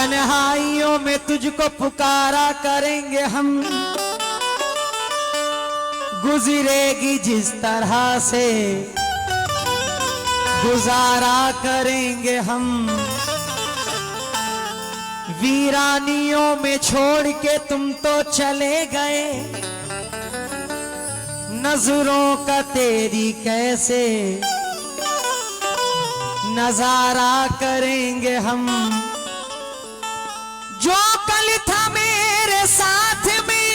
तन्हाइयों में तुझको पुकारा करेंगे हम, गुजरेगी जिस तरह से गुजारा करेंगे हम। वीरानियों में छोड़ के तुम तो चले गए, नजरों का तेरी कैसे नजारा करेंगे हम। जो कल था मेरे साथ में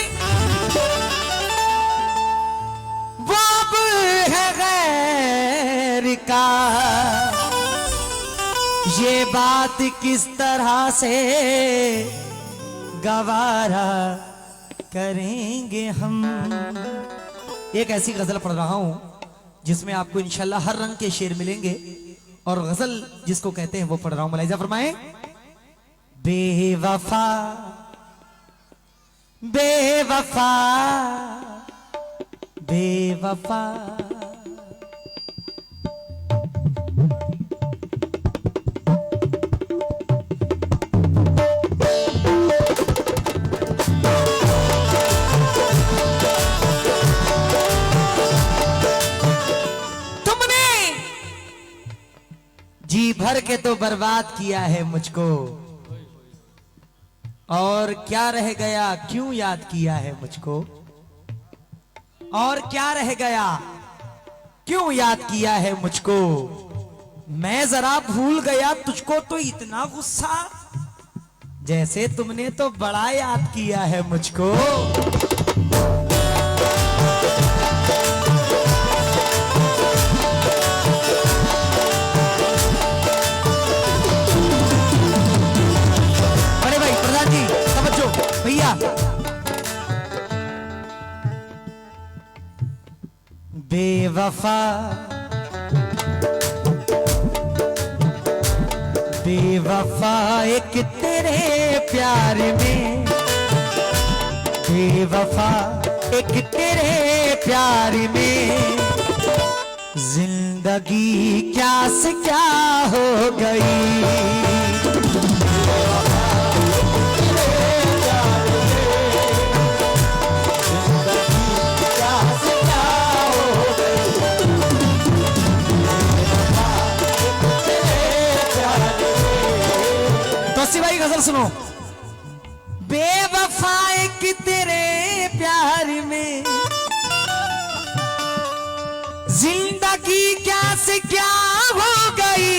वो अब है गैर का, ये बात किस तरह से गवारा करेंगे हम। एक ऐसी गजल पढ़ रहा हूं जिसमें आपको इंशाल्लाह हर रंग के शेर मिलेंगे, और गजल जिसको कहते हैं वो पढ़ रहा हूं। मलाइजा फरमाए। बेवफा बेवफा बेवफा, जी भर के तो बर्बाद किया है मुझको, और क्या रह गया क्यों याद किया है मुझको। और क्या रह गया क्यों याद किया है मुझको, मैं जरा भूल गया तुझको तो इतना गुस्सा, जैसे तुमने तो बड़ा याद किया है मुझको। भैया बेवफा बेवफा एक तेरे प्यार में, बेवफा एक तेरे प्यार में, जिंदगी क्या से क्या हो गई। भाई गजल सुनो। बेवफा एक तेरे प्यार में, जिंदगी क्या से क्या हो गई।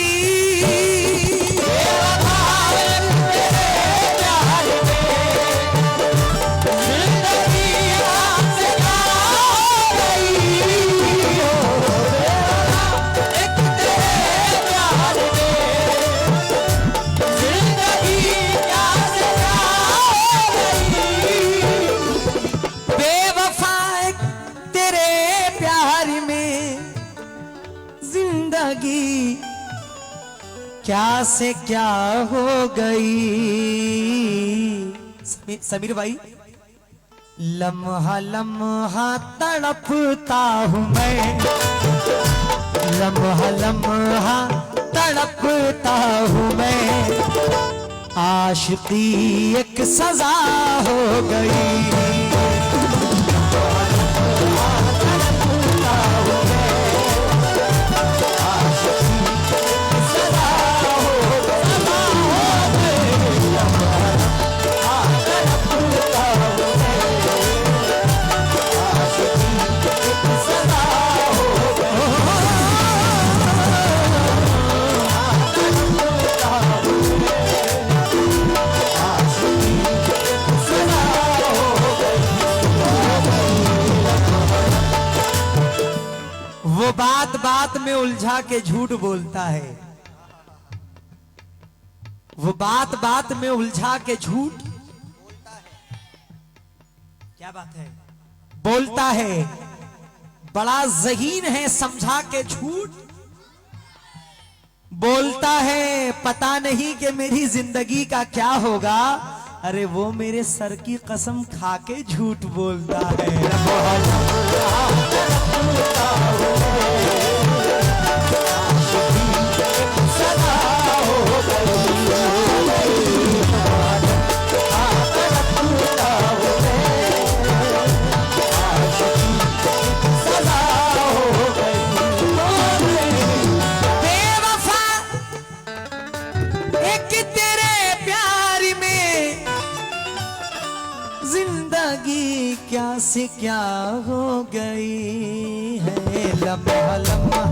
क्या से क्या हो गई। समीर भाई। लम्हा लम्हा तड़पता हूँ मैं, लम्हा लम्हा तड़पता हूँ मैं, आशिकी एक सजा हो गई। वो बात बात में उलझा के झूठ बोलता है, वो बात बात में उलझा के झूठ बोलता है। क्या बात है? बोलता है, बड़ा ज़हीन है समझा के झूठ बोलता है। पता नहीं कि मेरी जिंदगी का क्या होगा, अरे वो मेरे सर की कसम खा के झूठ बोलता है। क्या से क्या हो गई है। लम्हा लम्हा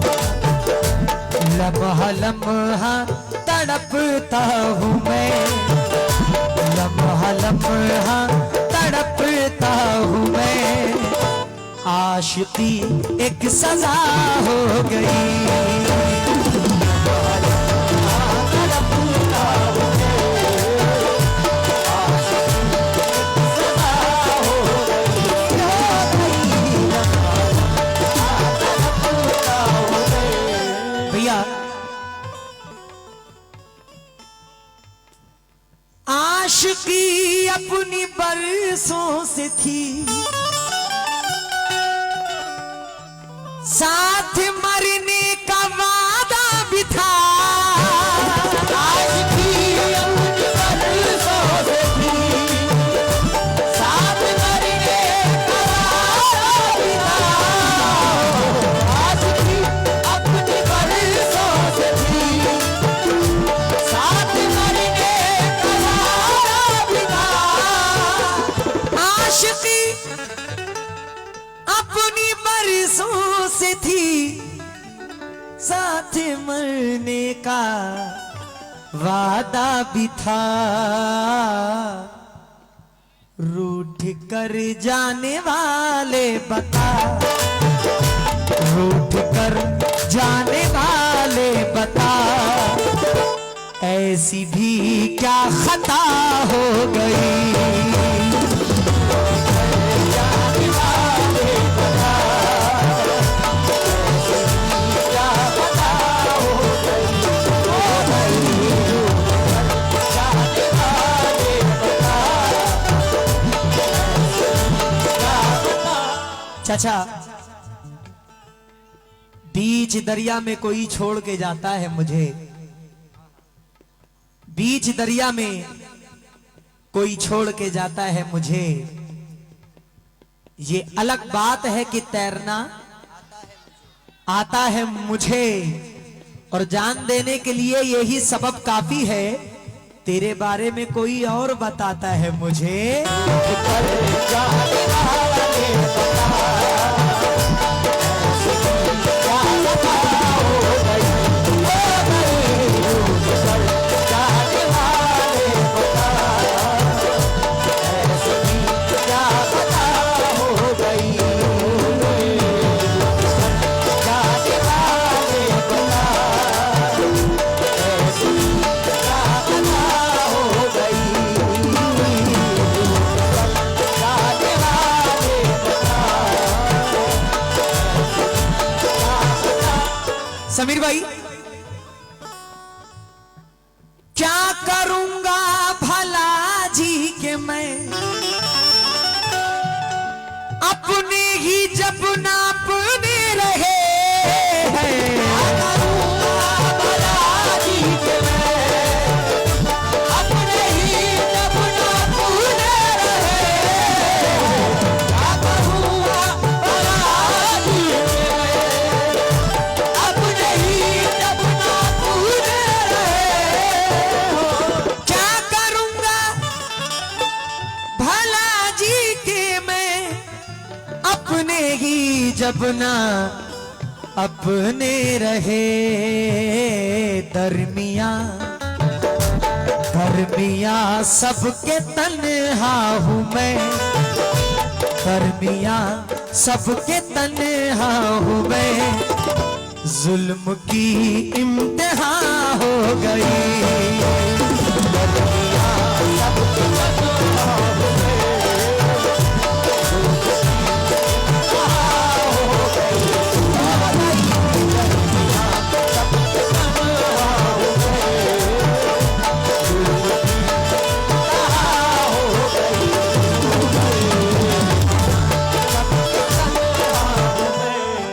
लम्हा लम्हा तड़पता हूँ मैं, लम्हा लम्हा तड़पता हूँ मैं, आशिकी एक सजा हो गई। भैया आशिकी अपनी बरसों से थी, साथ मरने का वादा भी था। आशिकी अपनी बरसों से थी, साथ मरने का वादा भी था। आशिकी अपनी बरसों से थी, साथ मरने का वादा भी था। आशिकी अपनी बरसों से थी, साथ मरने का वादा भी था। रूठ कर जाने वाले बता, रूठ कर जाने वाले बता, ऐसी भी क्या खता हो गई। चाचा, बीच दरिया में कोई छोड़ के जाता है मुझे, बीच दरिया में कोई छोड़ के जाता है मुझे। ये अलग बात है कि तैरना आता है मुझे, और जान देने के लिए यही सबब काफी है। तेरे बारे में कोई और बताता है मुझे। समीर भाई, क्या करूंगा भला जी के मैं, अपने ही जब ना अपने रहे हैं। जब ना अपने रहे, दरमिया दरमिया सबके तन्हा हूँ मैं, दरमिया सबके तन्हा हूँ मैं, जुल्म की इम्तिहा हो गई। दरमिया सबके तन्हा हूँ मैं,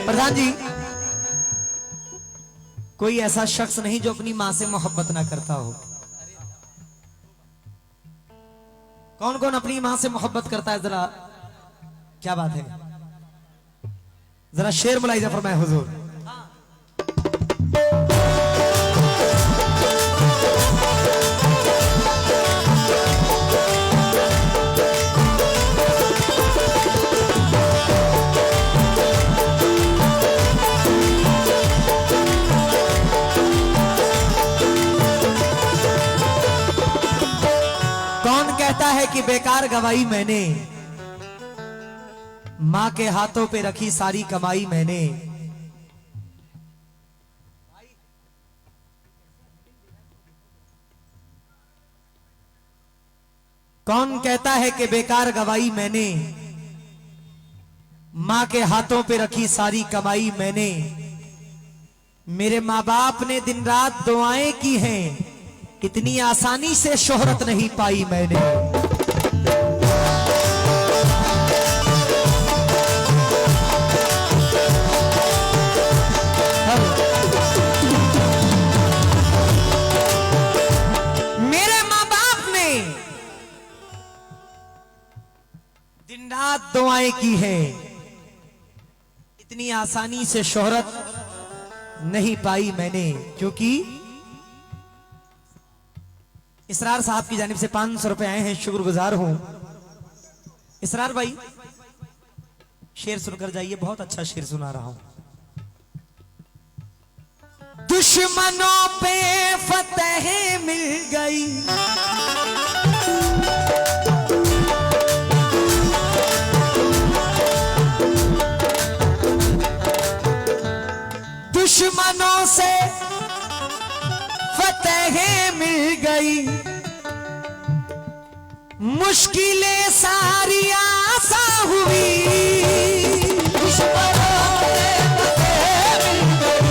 प्रधान जी, कोई ऐसा शख्स नहीं जो अपनी मां से मोहब्बत ना करता हो। कौन कौन अपनी मां से मोहब्बत करता है? जरा क्या बात है, जरा शेर मुलाहिजा फरमाए हुजूर। कहता है कि बेकार गवाई मैंने, मां के हाथों पे रखी सारी कमाई मैंने। कौन कहता है कि बेकार गवाई मैंने, मां के हाथों पे रखी सारी कमाई मैंने। मेरे माँ बाप ने दिन रात दुआएं की हैं, इतनी आसानी से शोहरत नहीं पाई मैंने। मेरे माँ बाप ने दिन रात दुआएं की हैं, इतनी आसानी से शोहरत नहीं पाई मैंने। क्योंकि इसरार साहब की जानिब से 500 रुपए आए हैं, शुक्रगुजार हूं। इसरार भाई शेर सुनकर जाइए, बहुत अच्छा शेर सुना रहा हूं। दुश्मनों पे फतह मिल गई, दुश्मनों से फतह मिल गई, मुश्किलें सारी आसान हुई। दुश्मनों से फतह मिल गई,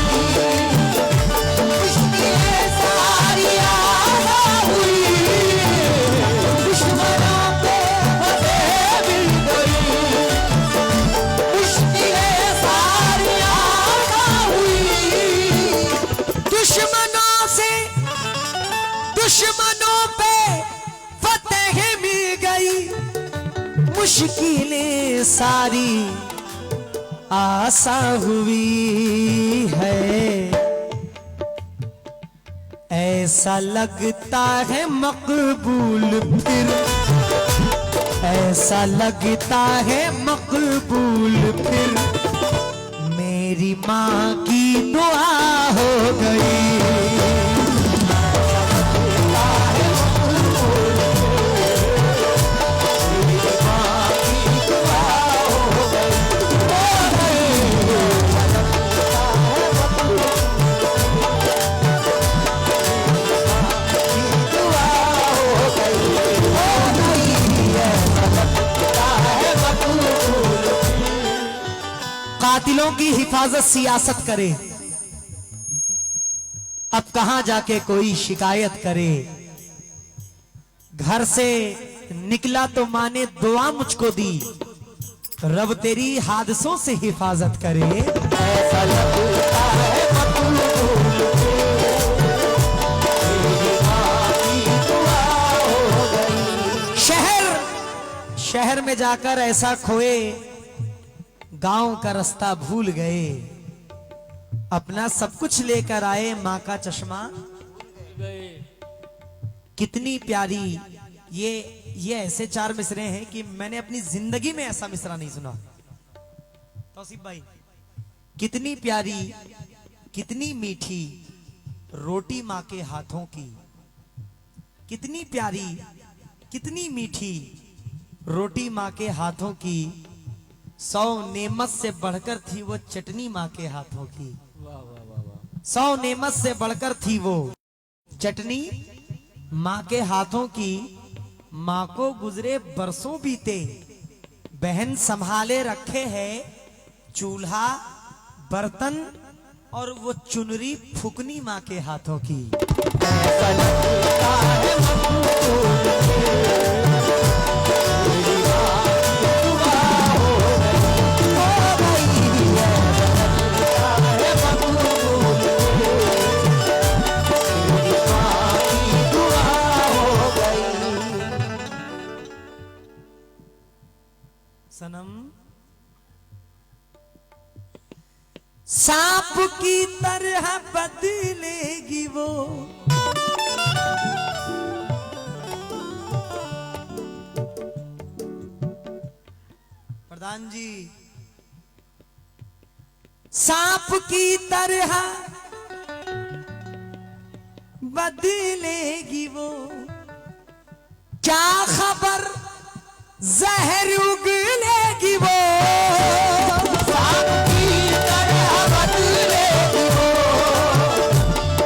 मुश्किलें सारी आसान हुई। दुश्मनों पे फतह मिल गई, मुश्किलें सारी आसान हुई। दुश्मनों पे फतह मिल गई, मुश्किलें सारी आसान हुई है। ऐसा लगता है मकबूल फिर, ऐसा लगता है मकबूल फिर, मेरी माँ की दुआ हो गई। कातिलों की हिफाजत सियासत करे, अब कहां जाके कोई शिकायत करे। घर से निकला तो मां ने दुआ मुझको दी, रब तेरी हादसों से हिफाजत करे। ऐसा लगता है मकबूल हो गई। शहर में जाकर ऐसा खोए, गांव का रास्ता भूल गए। अपना सब कुछ लेकर आए, मां का चश्मा कितनी प्यारी। ये ऐसे 4 मिसरे हैं कि मैंने अपनी जिंदगी में ऐसा मिसरा नहीं सुना। तौसीफ भाई, कितनी प्यारी कितनी मीठी रोटी मां के हाथों की, कितनी प्यारी कितनी मीठी रोटी मां के हाथों की। 100 नेमत से बढ़कर थी वो चटनी मां के हाथों की। 100 नेमत से बढ़कर थी वो चटनी मां के हाथों की। मां को गुजरे बरसों बीते, बहन संभाले रखे है चूल्हा बर्तन और वो चुनरी फुकनी मां के हाथों की। सनम सांप की तरह बदलेगी वो, प्रधान जी, सांप की तरह बदलेगी वो। क्या जहर उगलेगी वो, सांप की तरह बदलेगी वो,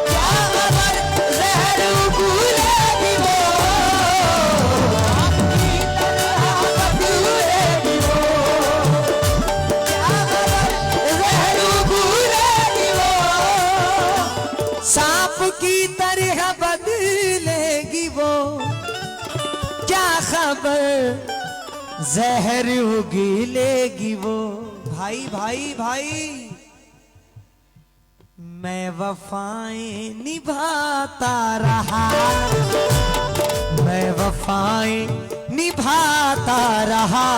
क्या खबर जहर उगलेगी वो, सांप की तरह बदलेगी वो, क्या खबर जहर उगलेगी वो, सांप की तरह बदलेगी वो, क्या खबर जहर उगलेगी वो। भाई भाई भाई, मैं वफाएं निभाता रहा, मैं वफाएं निभाता रहा,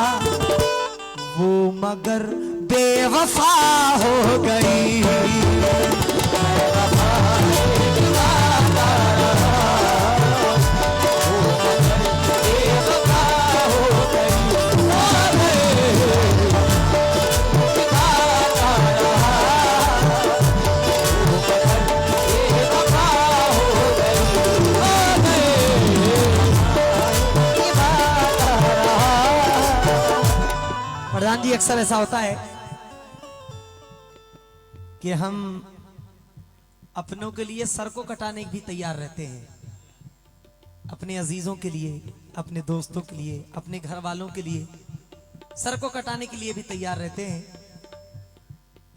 वो मगर बेवफा हो गई। मैं वफाएं निभाता रहा, प्रधान जी, अक्सर ऐसा होता है कि हम अपनों के लिए सर को कटाने भी तैयार रहते हैं, अपने अजीजों के लिए, अपने दोस्तों के लिए, अपने घर वालों के लिए सर को कटाने के लिए भी तैयार रहते हैं।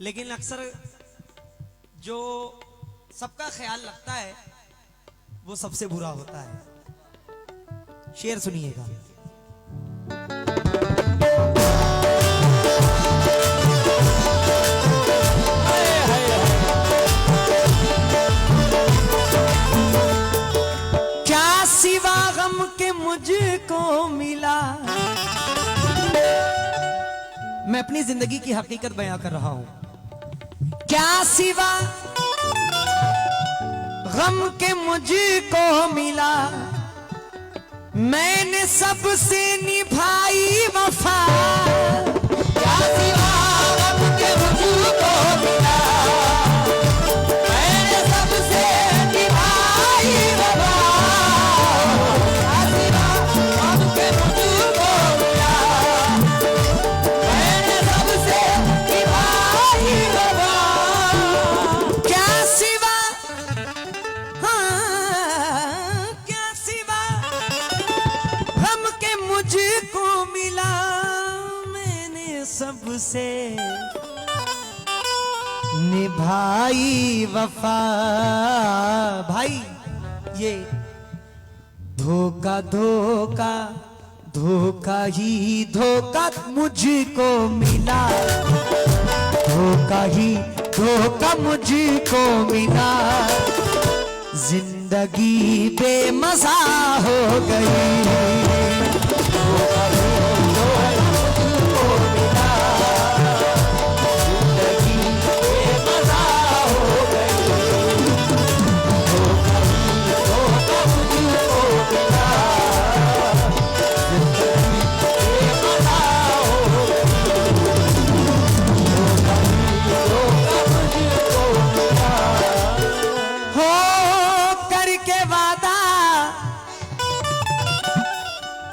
लेकिन अक्सर जो सबका ख्याल रखता है वो सबसे बुरा होता है। शेर सुनिएगा। सिवा गम के मुझको मिला, मैं अपनी जिंदगी की हकीकत बयां कर रहा हूं। क्या सिवा गम के मुझको मिला, मैंने सबसे निभाई वफा। क्या सिवा गम के मुझको मिला, मैंने सबसे निभाई वफा। सबसे निभाई वफा। भाई, ये धोखा धोखा धोखा ही धोखा मुझको मिला, धोखा ही धोखा मुझको मिला, जिंदगी बेमज़ा हो गई।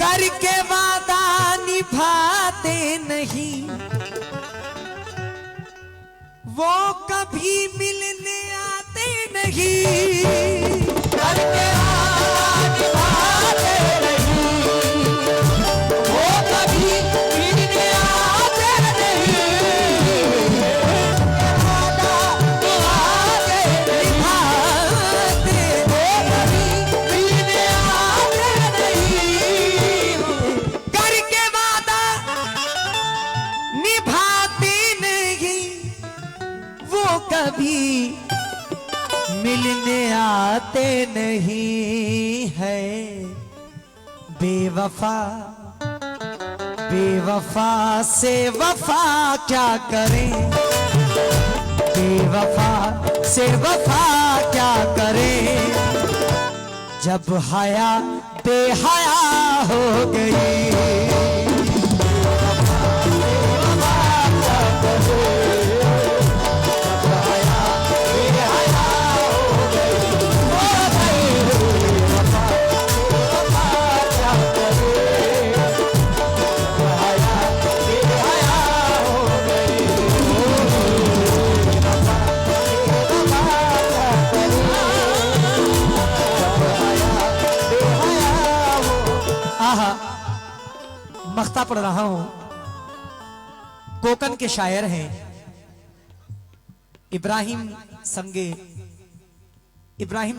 करके वादा निभाते नहीं, वो कभी मिलने आते नहीं। करके वादा निभाते नहीं, वो कभी मिलने आते नहीं। वादा निभाते वो कभी मिलने आते नहीं। करके वादा निभाते नहीं, वो कभी मिलने आते नहीं है। बेवफा बेवफा से वफा क्या करें, बेवफा से वफा क्या करें, जब हया बेहया हो गई। आहा, मख्ता पढ़ रहा हूं। कोकन के शायर हैं इब्राहिम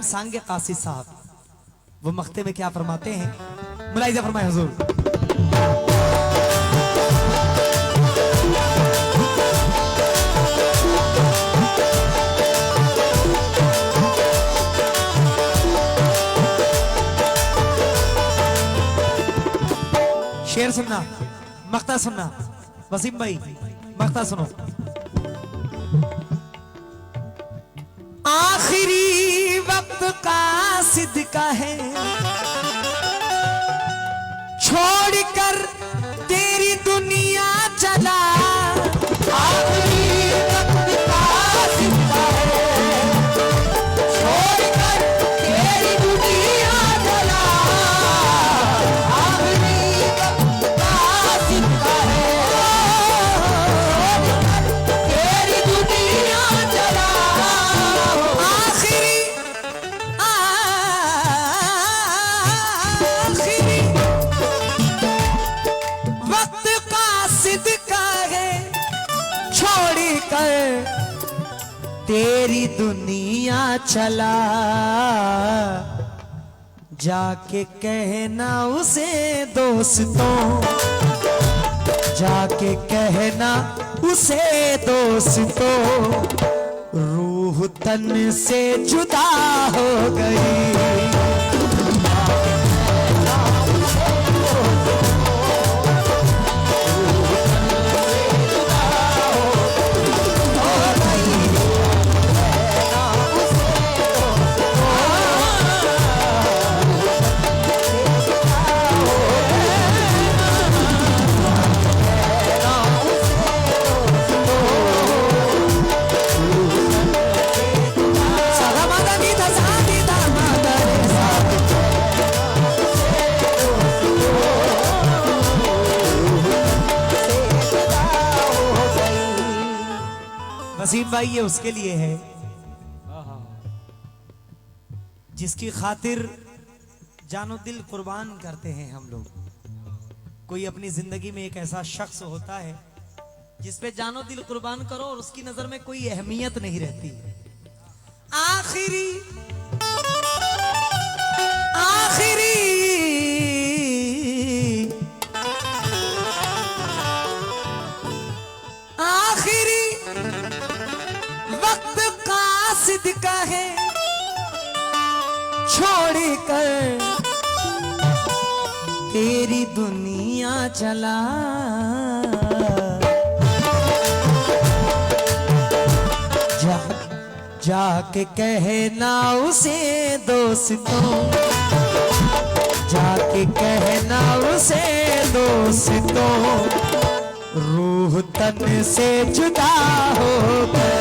सांगे कासी साहब। वो मख्ते में क्या फरमाते हैं, मुलाहिजा फरमाए हुजूर। शेर सुनना, मख्ता सुनना। वसीम भाई मख्ता सुनो। आखिरी वक्त का सिद्का है, छोड़कर तेरी दुनिया चला। आखिरी वक्त का सिद्का है, छोड़कर तेरी दुनिया चला। तेरी दुनिया चला, जाके कहना उसे दोस्तों, जाके कहना उसे दोस्तों, रूह तन से जुदा हो गई। वसीम भाई ये उसके लिए है जिसकी खातिर जानो दिल कुर्बान करते हैं हम लोग। कोई अपनी जिंदगी में एक ऐसा शख्स होता है जिस पे जानो दिल कुर्बान करो और उसकी नजर में कोई अहमियत नहीं रहती। आखिरी वक्त का सिद्का है, छोड़ कर तेरी दुनिया चला। जाके कहना उसे दोस्तों, जाके कहना उसे दोस्तों, रूह तन से जुदा हो गई।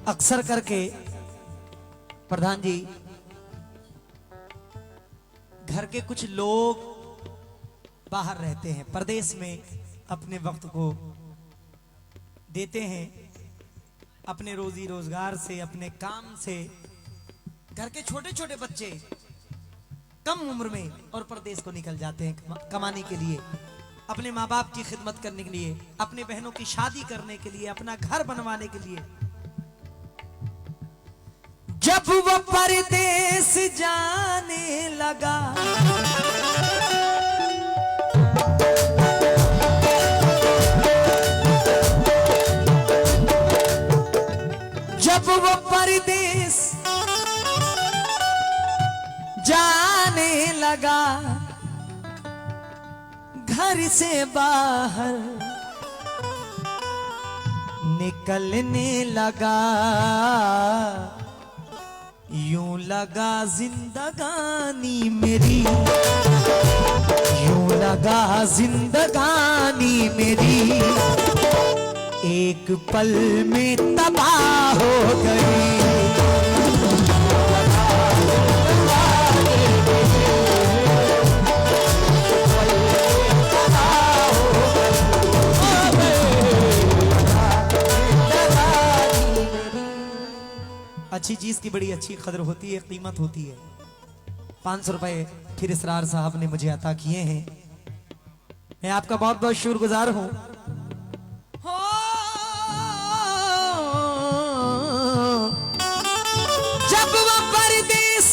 अक्सर करके प्रधान जी घर के कुछ लोग बाहर रहते हैं, परदेश में अपने वक्त को देते हैं, अपने रोजी रोजगार से, अपने काम से। घर के छोटे छोटे बच्चे कम उम्र में और परदेश को निकल जाते हैं कमाने के लिए, अपने माँ बाप की खिदमत करने के लिए, अपने बहनों की शादी करने के लिए, अपना घर बनवाने के लिए। जब वो परदेश जाने लगा, जब वो परदेश जाने लगा, घर से बाहर निकलने लगा, यूं लगा जिंदगानी मेरी, यूं लगा जिंदगानी मेरी, एक पल में तबाह हो गई। अच्छी चीज की बड़ी अच्छी कदर होती है, कीमत होती है। 500 रुपए फिर इसरार साहब ने मुझे अता किए हैं, मैं आपका बहुत बहुत शुक्रगुजार हूं। जब वो परदेस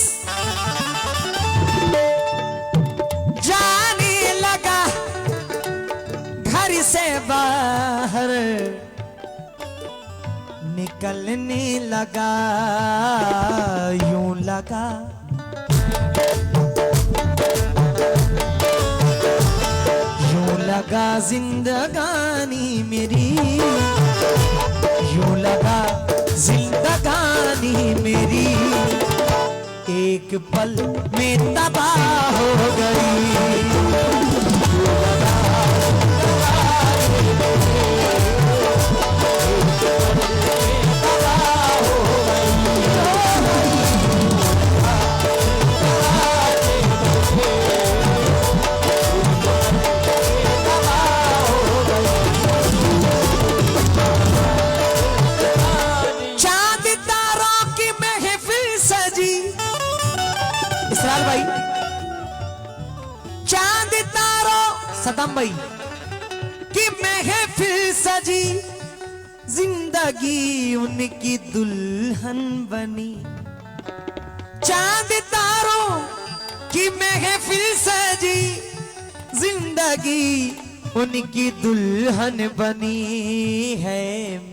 जाने लगा घर से बाहर, निकलने लगा यूं लगा, यूं लगा जिंदगानी मेरी, यूं लगा जिंदगानी मेरी, एक पल में तबाह हो गई। भाई चांद तारों सदम भाई कि महफिल सजी, जिंदगी उनकी दुल्हन बनी। चांद तारों की महफिल सजी, जिंदगी उनकी दुल्हन बनी है।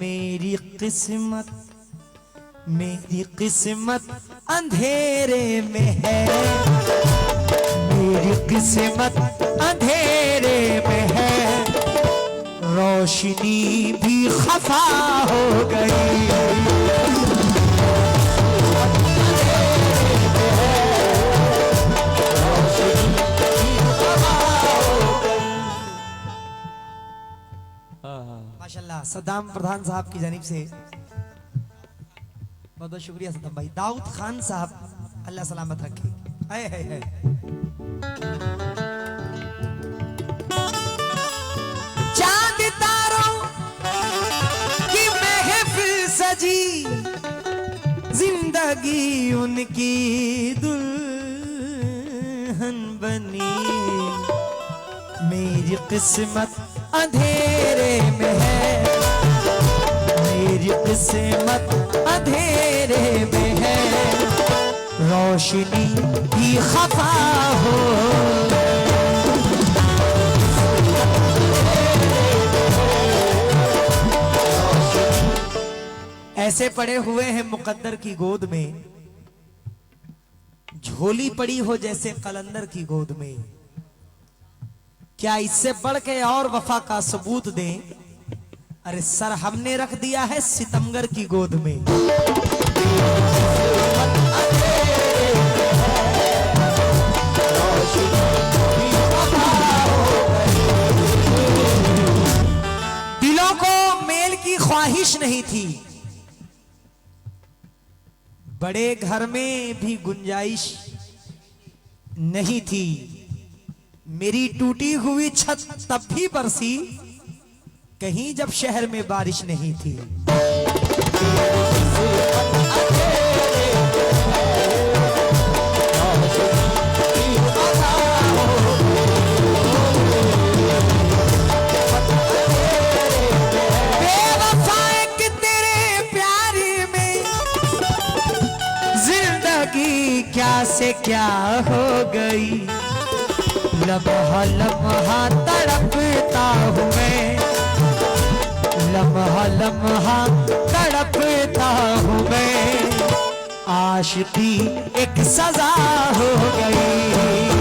मेरी किस्मत, मेरी किस्मत अंधेरे में है, मेरी किस्मत अंधेरे में है, रोशनी भी खफा हो गई। माशाल्लाह सद्दाम प्रधान साहब की जानिब से बहुत बहुत शुक्रिया सद्दाम भाई। दाऊद खान साहब अल्लाह सलामत रखे। है चांद तारों की महफिल सजी, जिंदगी उनकी दुल्हन बनी। मेरी किस्मत अंधेरे में है, मेरी किस्मत अंधेरे में है, रोशनी भी खफा हो। ऐसे पड़े हुए हैं मुकद्दर की गोद में, झोली पड़ी हो जैसे कलंदर की गोद में। क्या इससे बढ़ के और वफा का सबूत दें? अरे सर हमने रख दिया है सितमगर की गोद में। दिलों को मेल की ख्वाहिश नहीं थी, बड़े घर में भी गुंजाइश नहीं थी। मेरी टूटी हुई छत तब भी बरसी, कहीं जब शहर में बारिश नहीं थी। बेवफाए कि तेरे प्यार में जिंदगी क्या से क्या हो गई। लम्हा लम्हा तड़पता हूँ मैं, लम्हा लम्हा तड़पता हूँ मैं, आशिकी एक सजा हो गई।